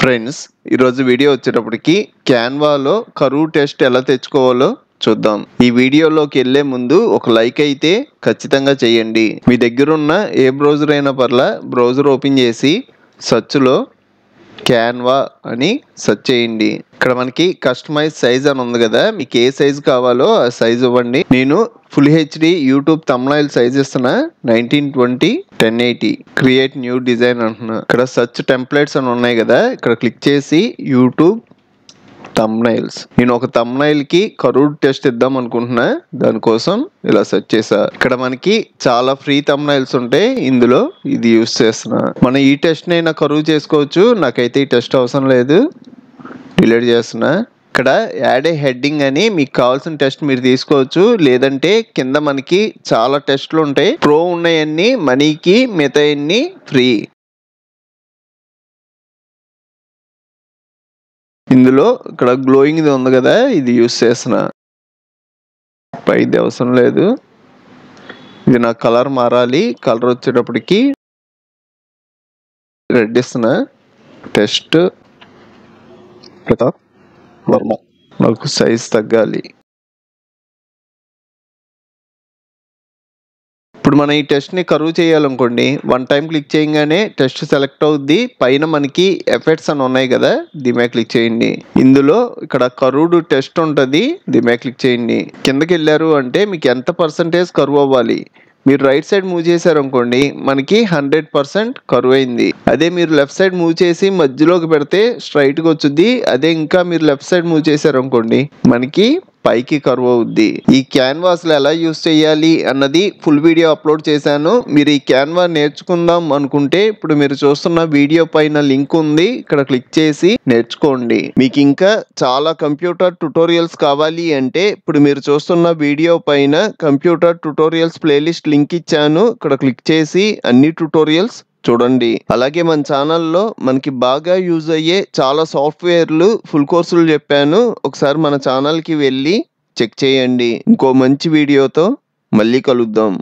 Friends, ఈరోజు video వచ్చేటప్పటికి క్యాన్వాలో కరువు టెస్ట్ ఎలా తెచ్చుకోవాలో చూద్దాం. ఈ వీడియోలోకి వెళ్ళే ముందు ఒక లైక్ అయితే ఖచ్చితంగా చేయండి. మీ దగ్గర ఉన్న ఏ బ్రౌజర్ అయినా పర్లా బ్రౌజర్ ఓపెన్ చేసి సెర్చ్లో క్యాన్వా అని సెర్చ్ చేయండి. ఇక్కడ మనకి కస్టమైజ్ సైజ్ అని ఉంది కదా, మీకు ఏ సైజ్ కావాలో ఆ సైజ్ ఇవ్వండి. నేను full HD YouTube thumbnail size ఇస్తున్నా 1920x1080. క్రియేట్ న్యూ డిజైన్ అంటున్నా. ఇక్కడ సెర్చ్ టెంప్లెట్స్ అని ఉన్నాయి కదా, ఇక్కడ క్లిక్ చేసి యూట్యూబ్ థంబ్నైల్స్. నేను ఒక థంబ్నైల్ కి కరువు టెస్ట్ ఇద్దాం అనుకుంటున్నా, దానికోసం ఇలా సెర్చ్ చేసా. ఇక్కడ మనకి చాలా ఫ్రీ థంబ్నైల్స్ ఉంటాయి, ఇందులో ఇది యూస్ చేస్తున్నా. మనం ఈ టెస్ట్ నైనా కరువు చేసుకోవచ్చు, నాకైతే ఈ టెస్ట్ అవసరం లేదు, డిలీట్ చేస్తున్నా. ఇక్కడ యాడ్ ఏ హెడ్డింగ్ అని మీకు కావాల్సిన టెస్ట్ మీరు తీసుకోవచ్చు, లేదంటే కింద మనకి చాలా టెస్ట్లు ఉంటాయి. ప్రో ఉన్నాయన్నీ మనీకి, మిగతా అన్ని ఫ్రీ. ఇందులో ఇక్కడ గ్లోయింగ్ ఇది ఉంది కదా, ఇది యూస్ చేస్తున్నా. పైది అవసరం లేదు, ఇది నా కలర్ మారాలి. కలర్ వచ్చేటప్పటికి రెడ్ ఇస్తున్నా. టెస్ట్ ప్రతాప్ వర్మ. నాకు సైజ్ తగ్గాలి. ఇప్పుడు మనం ఈ టెస్ట్ని కరువు చేయాలనుకోండి, వన్ టైం క్లిక్ చేయగానే టెస్ట్ సెలెక్ట్ అవుద్ది. పైన మనకి ఎఫెక్ట్స్ అని ఉన్నాయి కదా, దీని మీద క్లిక్ చేయండి. ఇందులో ఇక్కడ కరువుడు టెస్ట్ ఉంటుంది, దీని మీద క్లిక్ చేయండి. కిందకి వెళ్ళారు అంటే మీకు ఎంత పర్సెంటేజ్ కరువు అవ్వాలి. మీరు రైట్ సైడ్ మూవ్ చేశారు అనుకోండి, మనకి 100% కరువు అయింది. అదే మీరు లెఫ్ట్ సైడ్ మూవ్ చేసి మధ్యలోకి పెడితే స్ట్రైట్గా వచ్చుద్ది. అదే ఇంకా మీరు లెఫ్ట్ సైడ్ మూవ్ చేశారు అనుకోండి, మనకి పైకి కరువు అవుద్ది. ఈ క్యాన్వాస్ లో ఎలా యూస్ చేయాలి అన్నది ఫుల్ వీడియో అప్లోడ్ చేశాను. మీరు ఈ క్యాన్వా నేర్చుకుందాం అనుకుంటే ఇప్పుడు మీరు చూస్తున్న వీడియో పైన లింక్ ఉంది, ఇక్కడ క్లిక్ చేసి నేర్చుకోండి. మీకు ఇంకా చాలా కంప్యూటర్ ట్యుటోరియల్స్ కావాలి అంటే ఇప్పుడు మీరు చూస్తున్న వీడియో పైన కంప్యూటర్ ట్యుటోరియల్స్ ప్లేలిస్ట్ లింక్ ఇచ్చాను, ఇక్కడ క్లిక్ చేసి అన్ని ట్యుటోరియల్స్ చూడండి. అలాగే మన ఛానల్లో మనకి బాగా యూజ్ అయ్యే చాలా సాఫ్ట్వేర్లు ఫుల్ కోర్సులు చెప్పాను, ఒకసారి మన ఛానల్కి వెళ్ళి చెక్ చేయండి. ఇంకో మంచి వీడియోతో మళ్ళీ కలుద్దాం.